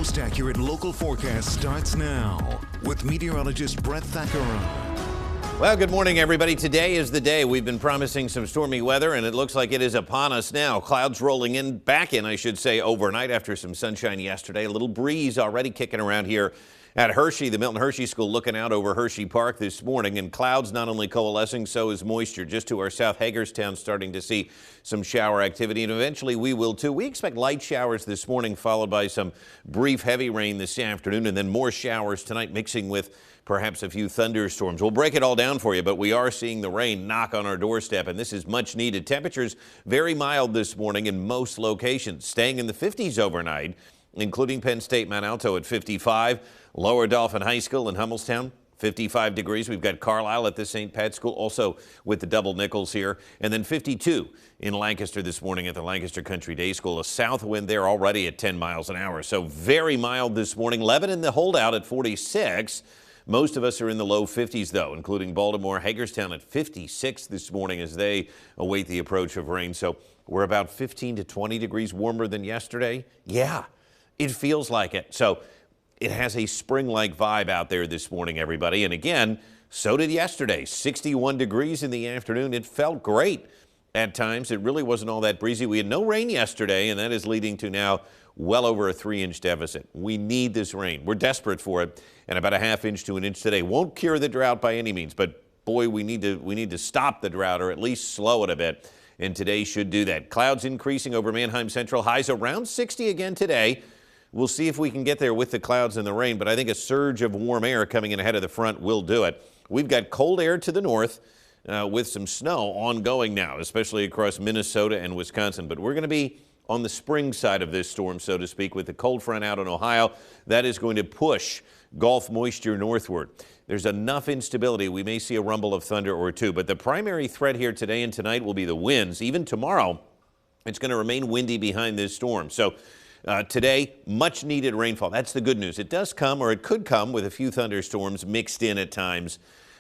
most accurate local forecast starts now with meteorologist Brett Thackeron. Well, good morning, everybody. Today is the day. We've been promising some stormy weather, and it looks like it is upon us now. Clouds rolling in, back in, I should say, overnight after some sunshine yesterday. A little breeze already kicking around here at Hershey, the Milton Hershey School, looking out over Hershey Park this morning. And clouds not only coalescing, so is moisture. Just to our south, Hagerstown starting to see some shower activity, and eventually we will too. We expect light showers this morning, followed by some brief heavy rain this afternoon, and then more showers tonight, mixing with perhaps a few thunderstorms. We'll break it all down for you, but we are seeing the rain knock on our doorstep, and this is much needed. Temperatures very mild this morning in most locations, staying in the 50s overnight, including Penn State, Mount Alto at 55, Lower Dolphin High School in Hummelstown, 55 degrees. We've got Carlisle at the St. Pat School, also with the double nickels here, and then 52 in Lancaster this morning at the Lancaster Country Day School. A south wind there already at 10 miles an hour, so very mild this morning. Lebanon, the holdout at 46. Most of us are in the low 50s, though, including Baltimore, Hagerstown at 56 this morning as they await the approach of rain. So we're about 15 to 20 degrees warmer than yesterday. Yeah, it feels like it. So it has a spring-like vibe out there this morning, everybody. And again, so did yesterday. 61 degrees in the afternoon. It felt great at times. It really wasn't all that breezy. We had no rain yesterday, and that is leading to now well over a 3-inch deficit. We need this rain. We're desperate for it, and about a ½ to an inch today. Won't cure the drought by any means, but boy, we need to stop the drought, or at least slow it a bit, and today should do that. Clouds increasing over Manheim Central. Highs around 60 again today. We'll see if we can get there with the clouds and the rain, but I think a surge of warm air coming in ahead of the front will do it. We've got cold air to the north with some snow ongoing now, especially across Minnesota and Wisconsin, but we're going to be on the spring side of this storm, so to speak, with the cold front out in Ohio. That is going to push Gulf moisture northward. There's enough instability. We may see a rumble of thunder or two, but the primary threat here today and tonight will be the winds. Even tomorrow, it's going to remain windy behind this storm. So today, much needed rainfall. That's the good news. It does come, or it could come, with a few thunderstorms mixed in at times.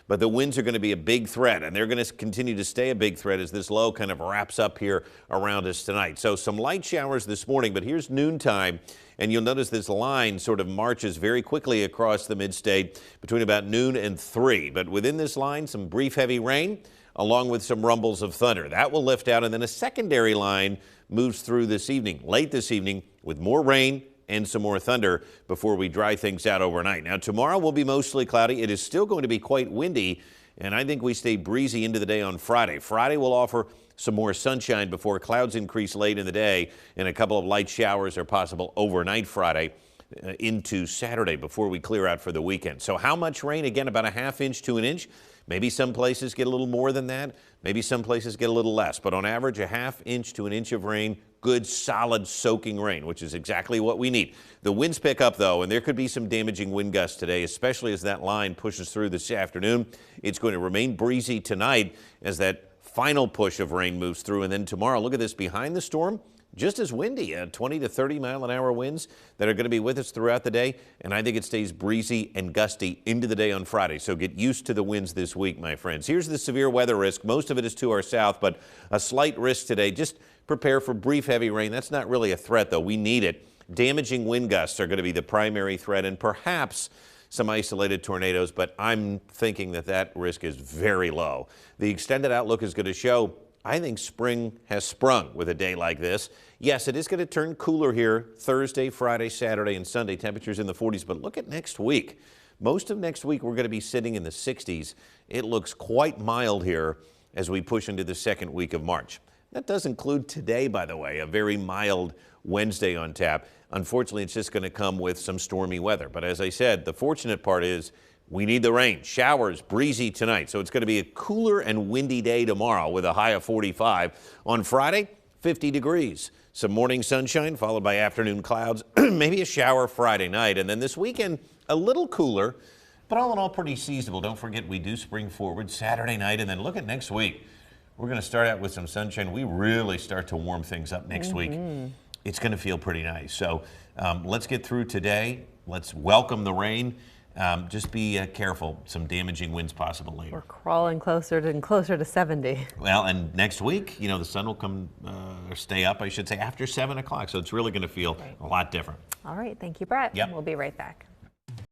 But the winds are going to be a big threat, and they're going to continue to stay a big threat as this low kind of wraps up here around us tonight. So some light showers this morning, but here's noontime, and you'll notice this line sort of marches very quickly across the mid-state between about noon and 3. But within this line, some brief heavy rain along with some rumbles of thunder. That will lift out, and then a secondary line moves through this evening, late this evening, with more rain and some more thunder before we dry things out overnight. Now, tomorrow will be mostly cloudy. It is still going to be quite windy, and I think we stay breezy into the day on Friday. Friday will offer some more sunshine before clouds increase late in the day, and a couple of light showers are possible overnight Friday into Saturday before we clear out for the weekend. So how much rain? Again, about a ½ to an inch. Maybe some places get a little more than that. Maybe some places get a little less. But on average, a ½ to an inch of rain. Good, solid, soaking rain, which is exactly what we need. The winds pick up, though, and there could be some damaging wind gusts today, especially as that line pushes through this afternoon. It's going to remain breezy tonight as that final push of rain moves through. And then tomorrow, look at this behind the storm. Just as windy, 20 to 30 mile an hour winds that are going to be with us throughout the day. And I think it stays breezy and gusty into the day on Friday. So get used to the winds this week, my friends. Here's the severe weather risk. Most of it is to our south, but a slight risk today. Just prepare for brief heavy rain. That's not really a threat, though. We need it. Damaging wind gusts are going to be the primary threat, and perhaps some isolated tornadoes, but I'm thinking that risk is very low. The extended outlook is going to show, I think, spring has sprung with a day like this. Yes, it is going to turn cooler here Thursday, Friday, Saturday, and Sunday. Temperatures in the 40s, but look at next week. Most of next week, we're going to be sitting in the 60s. It looks quite mild here as we push into the second week of March. That does include today, by the way, a very mild Wednesday on tap. Unfortunately, it's just going to come with some stormy weather. But as I said, the fortunate part is we need the rain. Showers, breezy tonight. So it's going to be a cooler and windy day tomorrow with a high of 45. On Friday, 50 degrees. Some morning sunshine followed by afternoon clouds. Maybe a shower Friday night. And then this weekend, a little cooler, but all in all pretty seasonable. Don't forget, we do spring forward Saturday night. And then look at next week. We're going to start out with some sunshine. We really start to warm things up next week. It's going to feel pretty nice. So let's get through today. Let's welcome the rain. Just be careful. Some damaging winds possible later. We're crawling closer to 70. Well, and next week, the sun will come or stay up, I should say, after 7 o'clock. So it's really going to feel a lot different. All right. Thank you, Brett. Yep. We'll be right back.